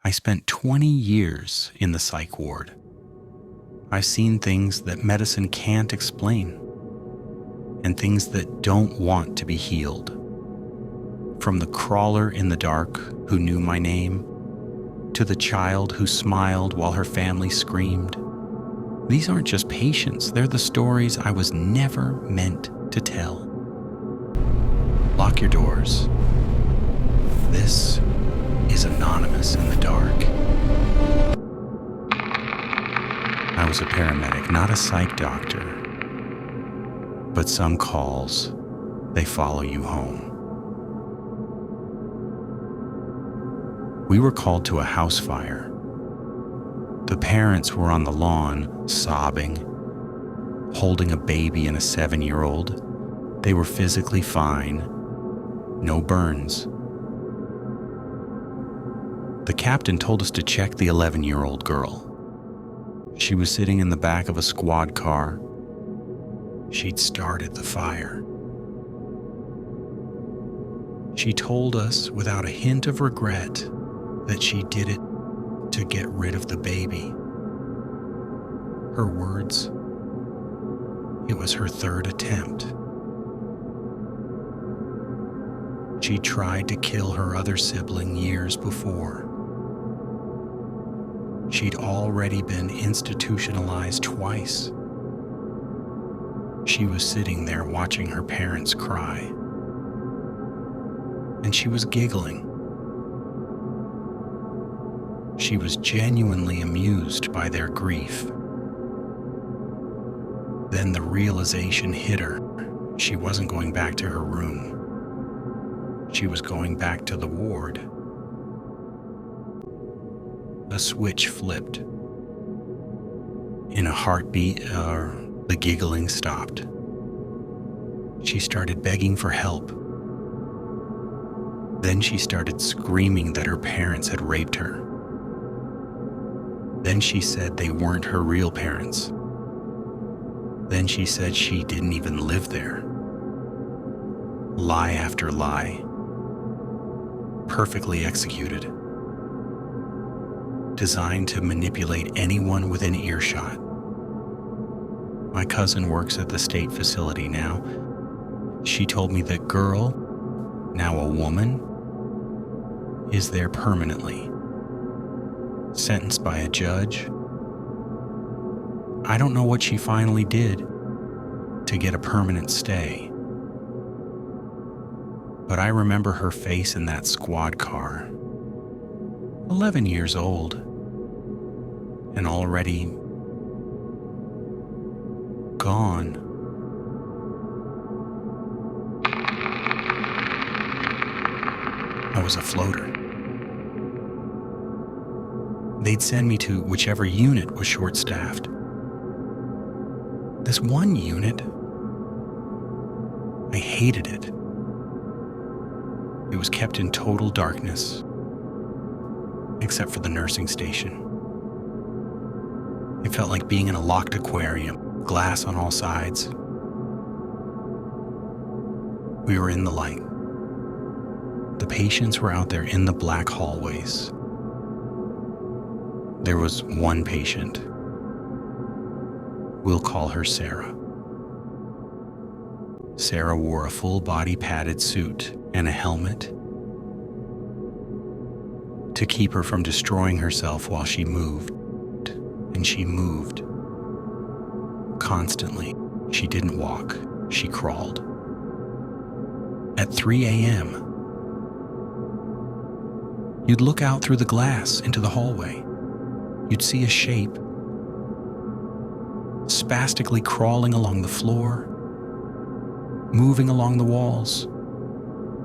I spent 20 years in the psych ward. I've seen things that medicine can't explain, and things that don't want to be healed. From the crawler in the dark who knew my name, to the child who smiled while her family screamed. These aren't just patients, they're the stories I was never meant to tell. Lock your doors. This is Anonymous in the Dark. I was a paramedic, not a psych doctor. But some calls, they follow you home. We were called to a house fire. The parents were on the lawn, sobbing, holding a baby and a 7-year-old. They were physically fine, no burns. The captain told us to check the 11-year-old girl. She was sitting in the back of a squad car. She'd started the fire. She told us without a hint of regret that she did it to get rid of the baby. Her words, it was her third attempt. She tried to kill her other sibling years before. She'd already been institutionalized twice. She was sitting there watching her parents cry. And she was giggling. She was genuinely amused by their grief. Then the realization hit her. She wasn't going back to her room. She was going back to the ward. A switch flipped. In a heartbeat, the giggling stopped. She started begging for help. Then she started screaming that her parents had raped her. Then she said they weren't her real parents. Then she said she didn't even live there. Lie after lie. Perfectly executed. Designed to manipulate anyone within earshot. My cousin works at the state facility now. She told me that girl, now a woman, is there permanently. Sentenced by a judge. I don't know what she finally did to get a permanent stay. But I remember her face in that squad car. 11 years old. And already gone. I was a floater. They'd send me to whichever unit was short-staffed. This one unit, I hated it. It was kept in total darkness, except for the nursing station. It felt like being in a locked aquarium, glass on all sides. We were in the light. The patients were out there in the black hallways. There was one patient. We'll call her Sarah. Sarah wore a full-body padded suit and a helmet to keep her from destroying herself while she moved. And she moved. Constantly. She didn't walk. She crawled. At 3 a.m., you'd look out through the glass into the hallway. You'd see a shape, spastically crawling along the floor, moving along the walls.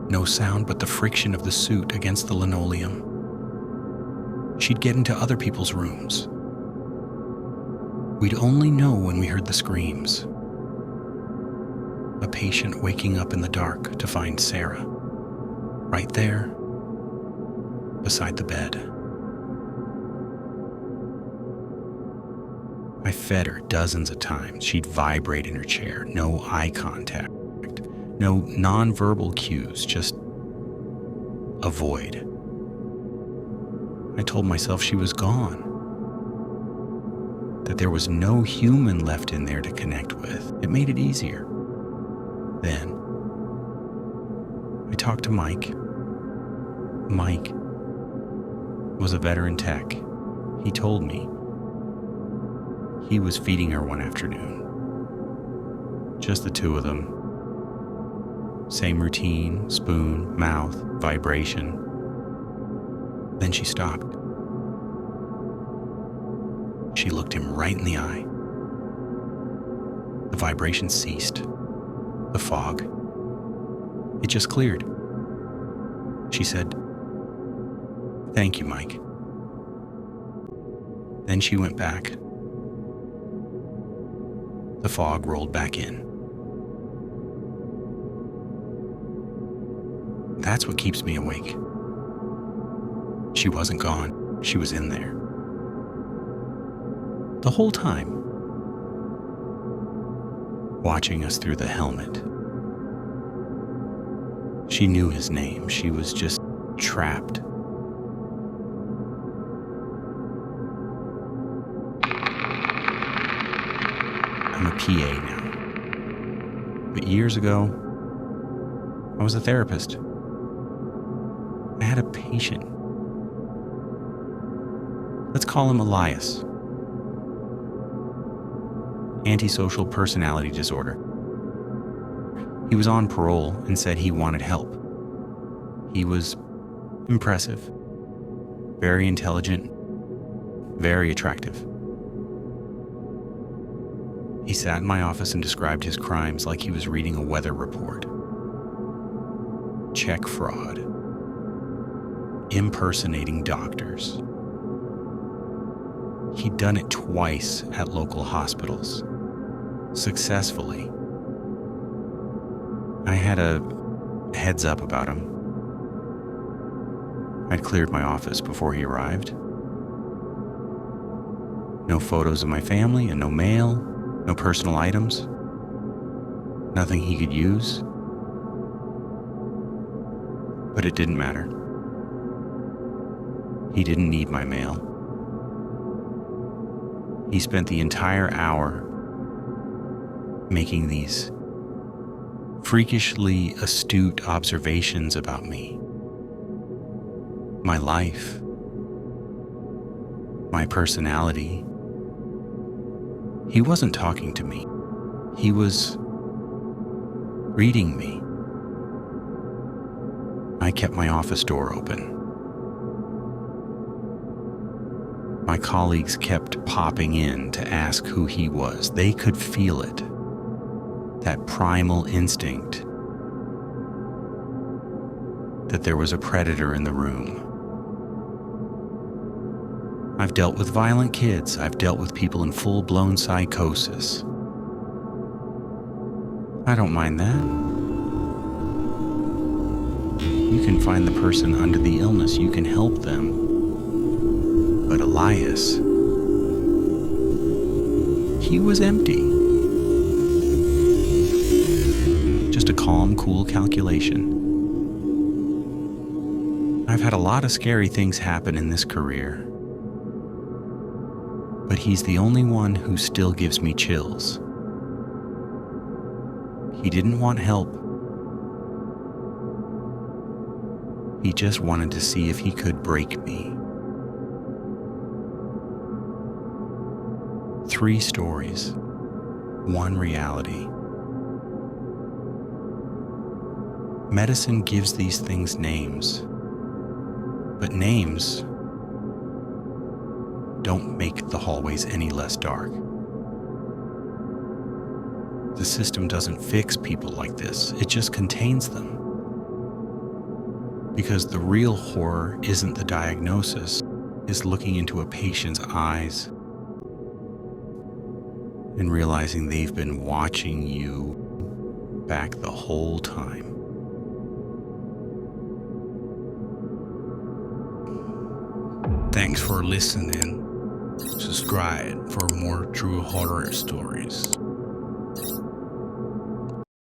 No sound but the friction of the suit against the linoleum. She'd get into other people's rooms. We'd only know when we heard the screams. A patient waking up in the dark to find Sarah, right there, beside the bed. I fed her dozens of times. She'd vibrate in her chair, no eye contact, no nonverbal cues, just a void. I told myself she was gone, that there was no human left in there to connect with. It made it easier. Then, I talked to Mike. Mike was a veteran tech. He told me he was feeding her one afternoon. Just the two of them. Same routine, spoon, mouth, vibration. Then she stopped. She looked him right in the eye. The vibration ceased. The fog. It just cleared. She said, "Thank you, Mike." Then she went back. The fog rolled back in. That's what keeps me awake. She wasn't gone. She was in there. The whole time. Watching us through the helmet. She knew his name. She was just trapped. I'm a PA now. But years ago, I was a therapist. I had a patient. Let's call him Elias. Antisocial personality disorder. He was on parole and said he wanted help. He was impressive, very intelligent, very attractive. He sat in my office and described his crimes like he was reading a weather report. Check fraud. Impersonating doctors. He'd done it twice at local hospitals. Successfully. I had a heads up about him. I'd cleared my office before he arrived. No photos of my family and no mail, no personal items. Nothing he could use. But it didn't matter. He didn't need my mail. He spent the entire hour making these freakishly astute observations about me, my life, my personality. He wasn't talking to me. He was reading me. I kept my office door open. My colleagues kept popping in to ask who he was. They could feel it. That primal instinct that there was a predator in the room. I've dealt with violent kids. I've dealt with people in full-blown psychosis. I don't mind that. You can find the person under the illness. You can help them. But Elias, he was empty. Just a calm, cool calculation. I've had a lot of scary things happen in this career, but he's the only one who still gives me chills. He didn't want help. He just wanted to see if he could break me. 3 stories, 1 reality. Medicine gives these things names, but names don't make the hallways any less dark. The system doesn't fix people like this, it just contains them. Because the real horror isn't the diagnosis, it's looking into a patient's eyes and realizing they've been watching you back the whole time. Thanks for listening. Subscribe for more true horror stories.